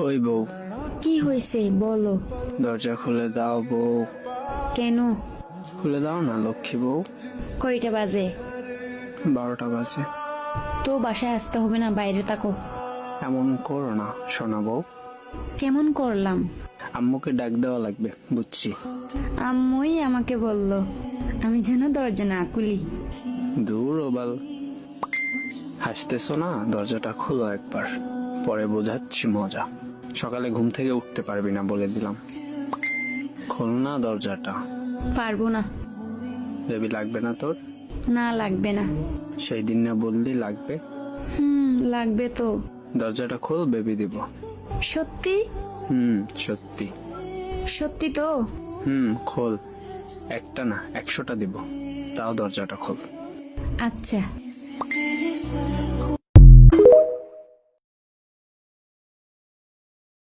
ওই বউ, কি হয়েছে বলো। দরজা খুলে দাও বউ। কেন? খুলে দাও না লক্ষ্মী বউ। কয়টা বাজে? 12টা বাজে। তো বাসায় আসতে হবে না, বাইরে থাকো। এমন করো না সোনা বউ। কেমন করলাম? আম্মুকে ডাক দেওয়া লাগবে, বুঝছি। আম্মুই আমাকে বলল আমি যেন দরজা না খুলি। দূর ওবাল, হাসতেছো না? দরজাটা খুলো একবার, পরে বোঝাচ্ছি মজা। সকালে ঘুম থেকে উঠতে পারবি না বলে দিলাম। খোল না দরজাটা। পারবো না। বেবি লাগবে না তোর? না লাগবে না। সেই দিন না বললি লাগবে? লাগবে তো। দরজাটা খোল, বেবি দিব। সত্যি? সত্যি। সত্যি তো? খোল। একটা না 100টা দিব, তাও দরজাটা খোল। আচ্ছা।